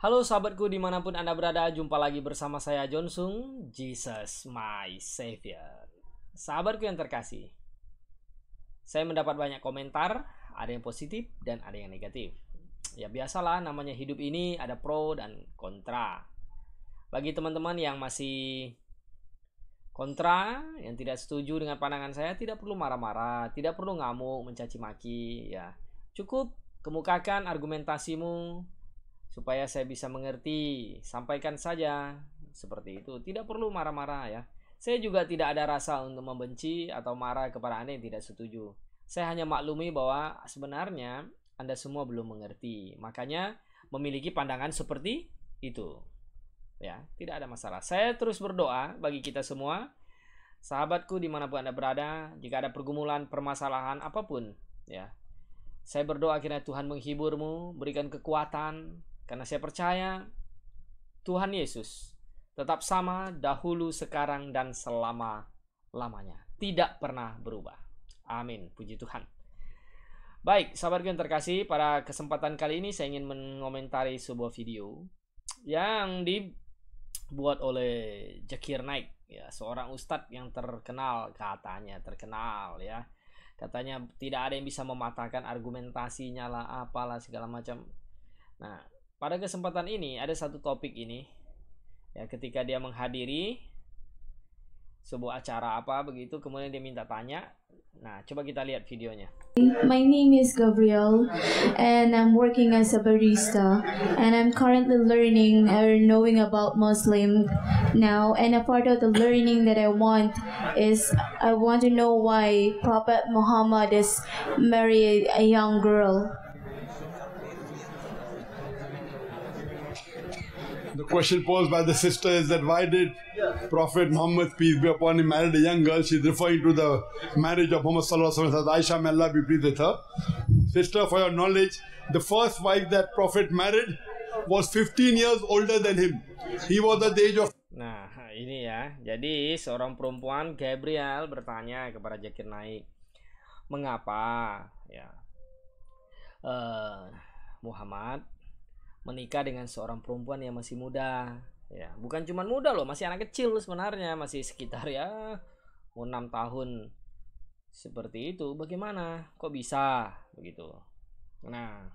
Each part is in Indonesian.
Halo sahabatku dimanapun Anda berada, jumpa lagi bersama saya Jonsung, Jesus my Savior. Sahabatku yang terkasih, saya mendapat banyak komentar, ada yang positif dan ada yang negatif. Ya biasalah, namanya hidup ini ada pro dan kontra. Bagi teman-teman yang masih kontra, yang tidak setuju dengan pandangan saya, tidak perlu marah-marah, tidak perlu ngamuk, mencaci maki, ya. Cukup kemukakan argumentasimu supaya saya bisa mengerti, sampaikan saja seperti itu. Tidak perlu marah-marah ya. Saya juga tidak ada rasa untuk membenci atau marah kepada Anda yang tidak setuju. Saya hanya maklumi bahwa sebenarnya Anda semua belum mengerti. Makanya memiliki pandangan seperti itu. Ya, tidak ada masalah. Saya terus berdoa bagi kita semua. Sahabatku dimanapun Anda berada, jika ada pergumulan, permasalahan apapun, ya, saya berdoa kiranya Tuhan menghiburmu, berikan kekuatan, karena saya percaya Tuhan Yesus tetap sama dahulu, sekarang, dan selama-lamanya. Tidak pernah berubah. Amin. Puji Tuhan. Baik, sahabatku yang terkasih, pada kesempatan kali ini saya ingin mengomentari sebuah video yang dibuat oleh Zakir Naik, ya, seorang ustadz yang terkenal, katanya terkenal ya. Katanya tidak ada yang bisa mematahkan argumentasinya lah, apalah segala macam. Nah, pada kesempatan ini ada satu topik ini ya, ketika dia menghadiri sebuah acara apa begitu, kemudian dia minta tanya. Nah, coba kita lihat videonya. My name is Gabriel and I'm working as a barista and I'm currently learning or knowing about Muslim now, and a part of the learning that I want is I want to know why Prophet Muhammad is married a young girl. The question posed by the sister is that why did Prophet Muhammad, peace be upon him, married a young girl? She's referring to the marriage of Muhammad Sallallahu Alaihi Wasallam, Aisha, may Allah be pleased with her. Sister, for your knowledge, the first wife that Prophet married was 15 years older than him. He was at the age of... Nah, ini ya. Jadi seorang perempuan, Gabriel, bertanya kepada Zakir Naik, mengapa ya Muhammad menikah dengan seorang perempuan yang masih muda, ya, bukan cuma muda loh, masih anak kecil sebenarnya, masih sekitar ya 6 tahun seperti itu. Bagaimana kok bisa begitu? Nah,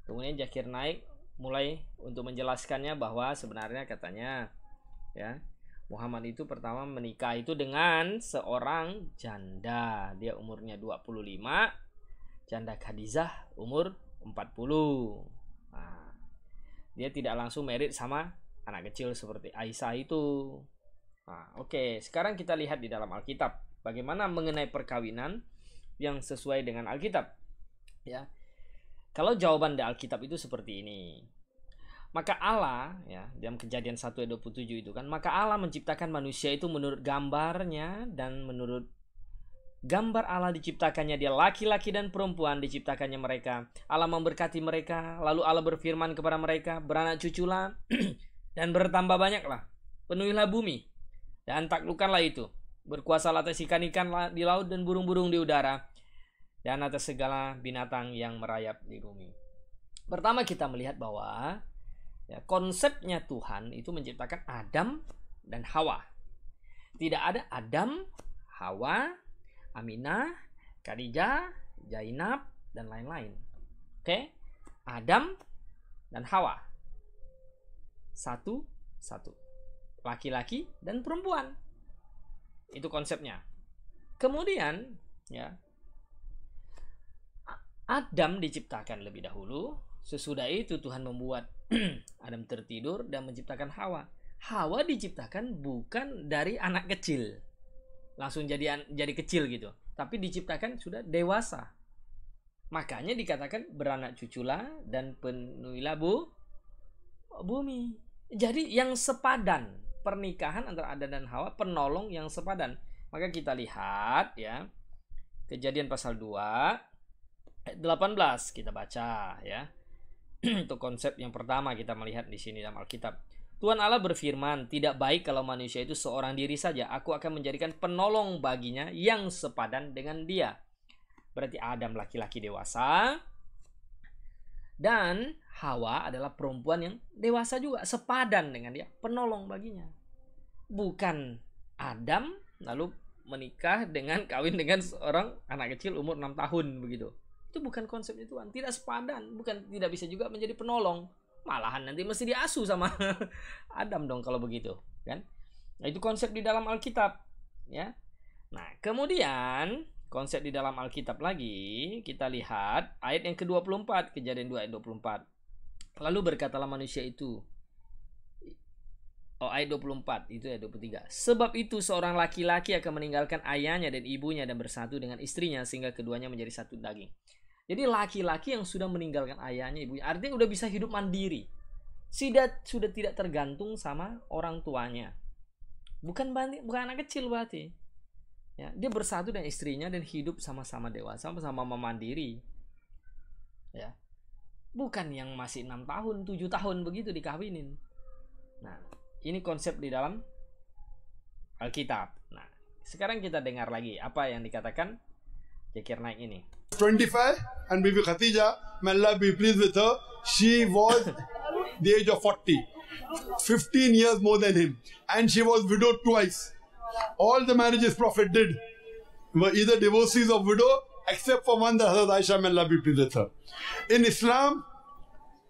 kemudian Zakir Naik mulai untuk menjelaskannya bahwa sebenarnya katanya ya, Muhammad itu pertama menikah itu dengan seorang janda, dia umurnya 25, janda Khadijah umur 40. Nah, dia tidak langsung married sama anak kecil seperti Aisyah itu. Nah, oke. Sekarang kita lihat di dalam Alkitab bagaimana mengenai perkawinan yang sesuai dengan Alkitab. Ya, kalau jawaban di Alkitab itu seperti ini. Maka Allah, ya, dalam Kejadian 1 ayat 27 itu kan, maka Allah menciptakan manusia itu menurut gambarnya, dan menurut gambar Allah diciptakannya dia, laki-laki dan perempuan diciptakannya mereka. Allah memberkati mereka, lalu Allah berfirman kepada mereka, beranak cuculah dan bertambah banyaklah, penuhilah bumi dan taklukkanlah itu, berkuasalah atas ikan-ikan di laut dan burung-burung di udara, dan atas segala binatang yang merayap di bumi. Pertama kita melihat bahwa ya, konsepnya Tuhan itu menciptakan Adam dan Hawa. Tidak ada Adam, Hawa, Aminah, Khadijah, Zainab, dan lain-lain. Oke, Adam dan Hawa, satu, laki-laki dan perempuan. Itu konsepnya. Kemudian, ya, Adam diciptakan lebih dahulu. Sesudah itu Tuhan membuat Adam tertidur dan menciptakan Hawa. Hawa diciptakan bukan dari anak kecil, langsung jadi kecil gitu, tapi diciptakan sudah dewasa. Makanya dikatakan beranak cuculah dan penuhilah bumi. Jadi yang sepadan, pernikahan antara Adam dan Hawa, penolong yang sepadan. Maka kita lihat ya, Kejadian pasal 2 ayat 18 kita baca ya. Itu konsep yang pertama kita melihat di sini dalam Alkitab. Tuhan Allah berfirman, tidak baik kalau manusia itu seorang diri saja. Aku akan menjadikan penolong baginya yang sepadan dengan dia. Berarti Adam laki-laki dewasa Dan Hawa adalah perempuan yang dewasa juga, sepadan dengan dia, penolong baginya. Bukan Adam lalu menikah dengan kawin dengan seorang anak kecil umur 6 tahun begitu. Itu bukan konsepnya Tuhan, tidak sepadan, bukan tidak bisa juga menjadi penolong. Malahan nanti mesti diasuh sama Adam dong kalau begitu, kan? Nah, itu konsep di dalam Alkitab, ya. Nah, kemudian konsep di dalam Alkitab lagi, kita lihat ayat yang ke-24, Kejadian 2 ayat 24. Lalu berkatalah manusia itu, ayat 24, itu ayat 23. Sebab itu seorang laki-laki akan meninggalkan ayahnya dan ibunya dan bersatu dengan istrinya sehingga keduanya menjadi satu daging. Jadi laki-laki yang sudah meninggalkan ayahnya, ibunya, artinya udah bisa hidup mandiri. Sudah tidak tergantung sama orang tuanya. Bukan anak kecil berarti. Ya, dia bersatu dengan istrinya dan hidup sama-sama dewasa, sama-sama mandiri. Ya. Bukan yang masih 6 tahun, 7 tahun begitu dikawinin. Nah, ini konsep di dalam Alkitab. Nah, sekarang kita dengar lagi apa yang dikatakan Zakir Naik ini. 25 and Bibi Khatija, may Allah be pleased with her, she was the age of 40, 15 years more than him, and she was widowed twice. All the marriages Prophet did were either divorcees of widow, except for one, that Hazrat Aisha, may Allah be pleased with her. In Islam,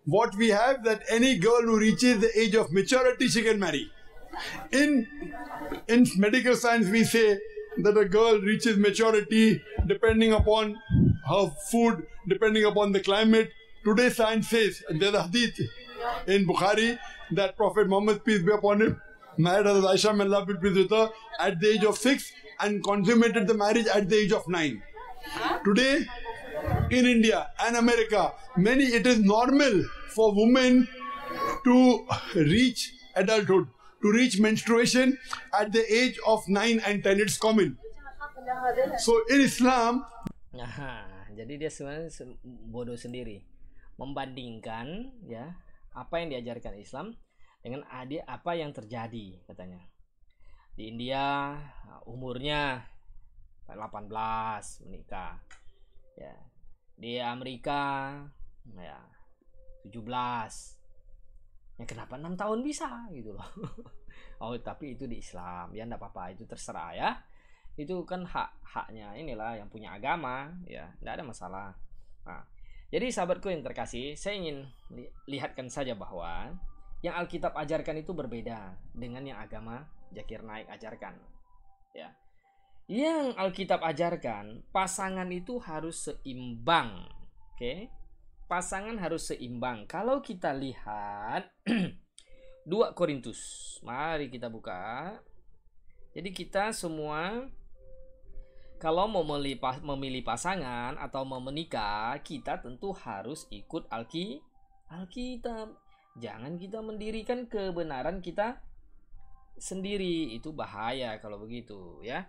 what we have, that any girl who reaches the age of maturity, she can marry. In medical science, we say that a girl reaches maturity depending upon her food, depending upon the climate. Today science says, there's a hadith in Bukhari that Prophet Muhammad, peace be upon him, married Hazrat Aisha, may Allah be pleased with her, at the age of 6 and consummated the marriage at the age of 9. Today, in India and America, it is normal for women to reach adulthood, to reach menstruation at the age of 9 and 10. It's common. So in Islam, jadi dia sebenarnya bodoh sendiri membandingkan ya apa yang diajarkan Islam dengan apa yang terjadi katanya. Di India umurnya 18 menikah. Ya. Di Amerika ya 17. Ya kenapa 6 tahun bisa gitu loh. Oh, tapi itu di Islam. Ya enggak apa-apa, itu terserah ya. Itu kan haknya inilah yang punya agama, ya. Enggak ada masalah. Nah, jadi sahabatku yang terkasih, saya ingin lihatkan saja bahwa yang Alkitab ajarkan itu berbeda dengan yang agama Zakir Naik ajarkan. Ya. Yang Alkitab ajarkan, pasangan itu harus seimbang. Oke? Pasangan harus seimbang. Kalau kita lihat 2 Korintus. Mari kita buka. Jadi kita semua kalau mau memilih pasangan atau mau menikah, kita tentu harus ikut Alkitab. Jangan kita mendirikan kebenaran kita sendiri, itu bahaya kalau begitu ya.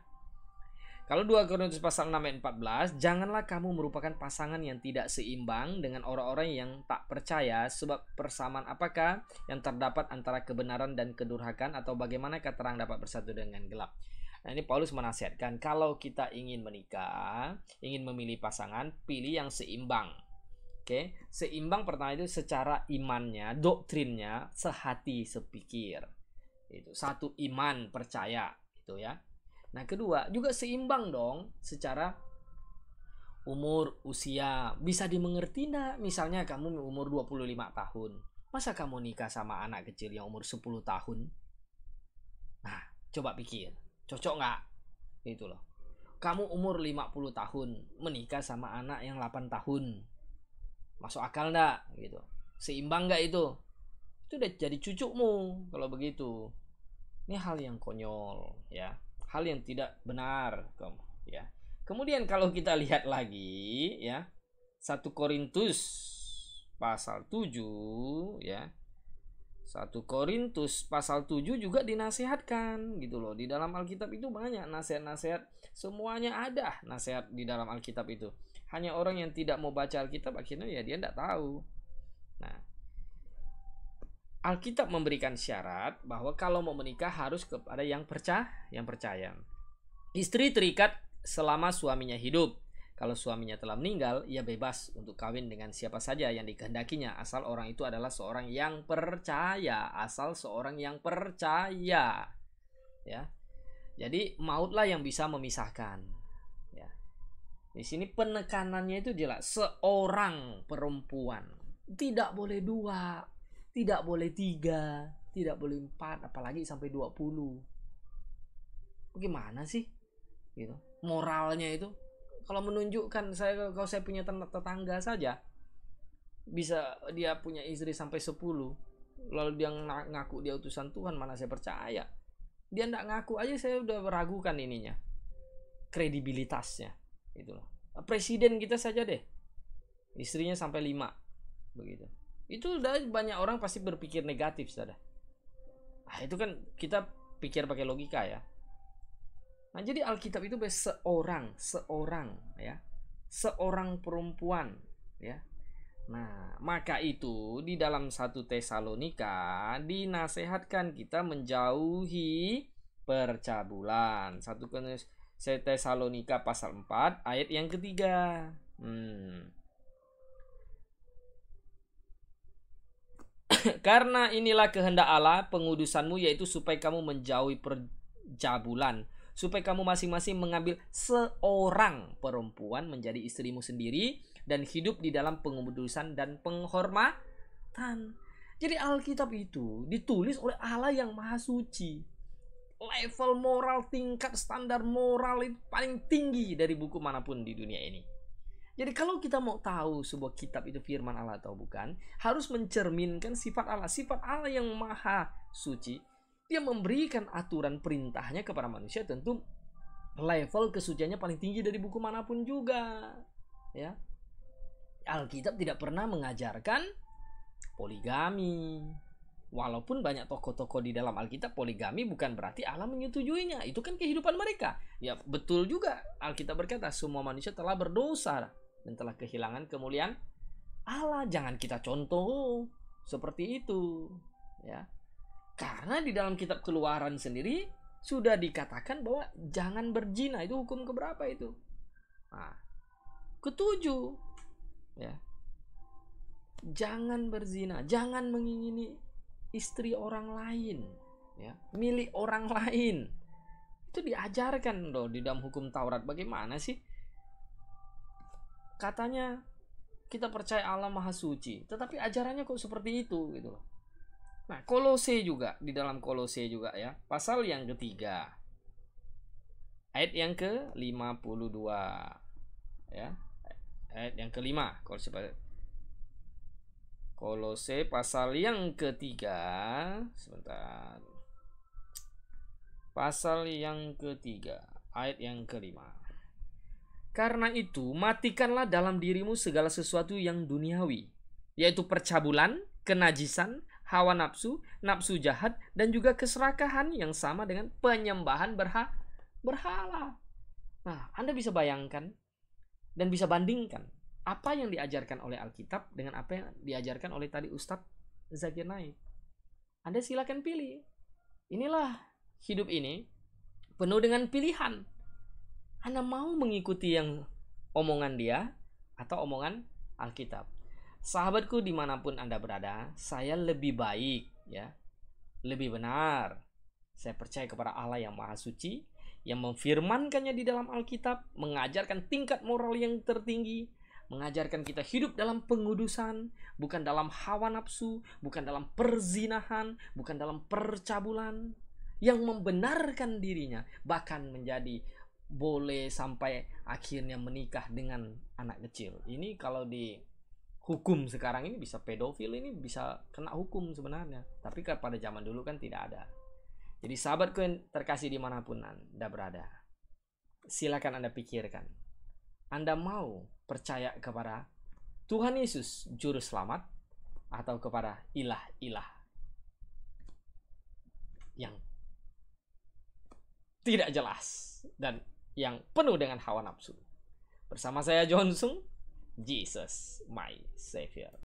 Kalau 2 Korintus pasal 6 ayat 14, janganlah kamu merupakan pasangan yang tidak seimbang dengan orang-orang yang tak percaya, sebab persamaan apakah yang terdapat antara kebenaran dan kedurhakaan, atau bagaimanakah terang dapat bersatu dengan gelap. Nah, ini Paulus menasihatkan kalau kita ingin menikah, ingin memilih pasangan, pilih yang seimbang. Oke, seimbang pertama itu secara imannya, doktrinnya, sehati sepikir. Itu satu iman, percaya, itu ya. Nah, kedua, juga seimbang dong secara umur, usia. Bisa dimengerti enggak? Misalnya kamu umur 25 tahun. Masa kamu nikah sama anak kecil yang umur 10 tahun? Nah, coba pikir. Cocok nggak? Itu loh. Kamu umur 50 tahun menikah sama anak yang 8 tahun. Masuk akal enggak? Gitu. Seimbang nggak itu? Itu udah jadi cucumu kalau begitu. Ini hal yang konyol ya. Hal yang tidak benar ya. Kemudian kalau kita lihat lagi ya, 1 Korintus pasal 7 ya. 1 Korintus pasal 7 juga dinasihatkan gitu loh. Di dalam Alkitab itu banyak nasihat-nasihat, semuanya ada nasihat di dalam Alkitab itu. Hanya orang yang tidak mau baca Alkitab akhirnya ya dia tidak tahu. Nah, Alkitab memberikan syarat bahwa kalau mau menikah harus kepada yang percaya. Istri terikat selama suaminya hidup. Kalau suaminya telah meninggal, ia bebas untuk kawin dengan siapa saja yang dikehendakinya, asal orang itu adalah seorang yang percaya, ya. Jadi mautlah yang bisa memisahkan, ya. Di sini penekanannya itu jelas, seorang perempuan, tidak boleh 2, tidak boleh 3, tidak boleh 4, apalagi sampai 20. Bagaimana sih gitu moralnya itu? Kalau menunjukkan kalau saya punya tetangga saja bisa dia punya istri sampai 10, lalu dia ngaku dia utusan Tuhan, mana saya percaya. Dia enggak ngaku aja saya udah meragukan ininya, kredibilitasnya gitu loh. Presiden kita saja deh istrinya sampai 5 begitu. Itu udah banyak orang pasti berpikir negatif saja. Itu kan kita pikir pakai logika ya. Nah, jadi Alkitab itu seorang ya. Seorang perempuan ya. Nah, maka itu di dalam 1 Tesalonika dinasehatkan kita menjauhi percabulan. 1 Tesalonika pasal 4 ayat yang ketiga. Karena inilah kehendak Allah pengudusanmu, yaitu supaya kamu menjauhi percabulan, supaya kamu masing-masing mengambil seorang perempuan menjadi istrimu sendiri dan hidup di dalam pengudusan dan penghormatan. Jadi Alkitab itu ditulis oleh Allah yang Maha Suci. Level moral, tingkat standar moral itu paling tinggi dari buku manapun di dunia ini. Jadi kalau kita mau tahu sebuah kitab itu firman Allah atau bukan, harus mencerminkan sifat Allah. Sifat Allah yang Maha Suci, dia memberikan aturan perintahnya kepada manusia, tentu level kesuciannya paling tinggi dari buku manapun juga, ya. Alkitab tidak pernah mengajarkan poligami. Walaupun banyak tokoh-tokoh di dalam Alkitab poligami, bukan berarti Allah menyetujuinya. Itu kan kehidupan mereka. Ya betul juga, Alkitab berkata semua manusia telah berdosa dan telah kehilangan kemuliaan Allah. Jangan kita contoh seperti itu, ya. Karena di dalam kitab Keluaran sendiri sudah dikatakan bahwa jangan berzina. Itu hukum keberapa itu? Nah, ke-7, ya. Jangan berzina, jangan mengingini istri orang lain, ya, milik orang lain. Itu diajarkan loh di dalam hukum Taurat. Bagaimana sih? Katanya kita percaya Allah Maha Suci, tetapi ajarannya kok seperti itu gitu loh. Nah, Kolose juga, di dalam Kolose juga ya, pasal yang ketiga ayat yang ke-52 ya. Ayat yang kelima, Kolose pasal yang ketiga, sebentar. Pasal yang ketiga, ayat yang kelima. Karena itu, matikanlah dalam dirimu segala sesuatu yang duniawi, yaitu percabulan, kenajisan, hawa nafsu, nafsu jahat, dan juga keserakahan yang sama dengan penyembahan berhala. Nah, Anda bisa bayangkan dan bisa bandingkan apa yang diajarkan oleh Alkitab dengan apa yang diajarkan oleh tadi Ustadz Zakir Naik. Anda silakan pilih. Inilah hidup ini penuh dengan pilihan. Anda mau mengikuti yang omongan dia atau omongan Alkitab? Sahabatku dimanapun Anda berada, saya lebih baik, ya, lebih benar. Saya percaya kepada Allah yang Maha Suci, yang memfirmankannya di dalam Alkitab, mengajarkan tingkat moral yang tertinggi, mengajarkan kita hidup dalam pengudusan, bukan dalam hawa nafsu, bukan dalam perzinahan, bukan dalam percabulan, yang membenarkan dirinya, bahkan menjadi boleh sampai akhirnya menikah dengan anak kecil. Ini kalau di hukum sekarang ini bisa pedofil, ini bisa kena hukum sebenarnya. Tapi pada zaman dulu kan tidak ada. Jadi sahabatku yang terkasih dimanapun Anda berada, silakan Anda pikirkan. Anda mau percaya kepada Tuhan Yesus Juru Selamat atau kepada ilah-ilah yang tidak jelas dan yang penuh dengan hawa nafsu? Bersama saya Johnson, Jesus my Savior.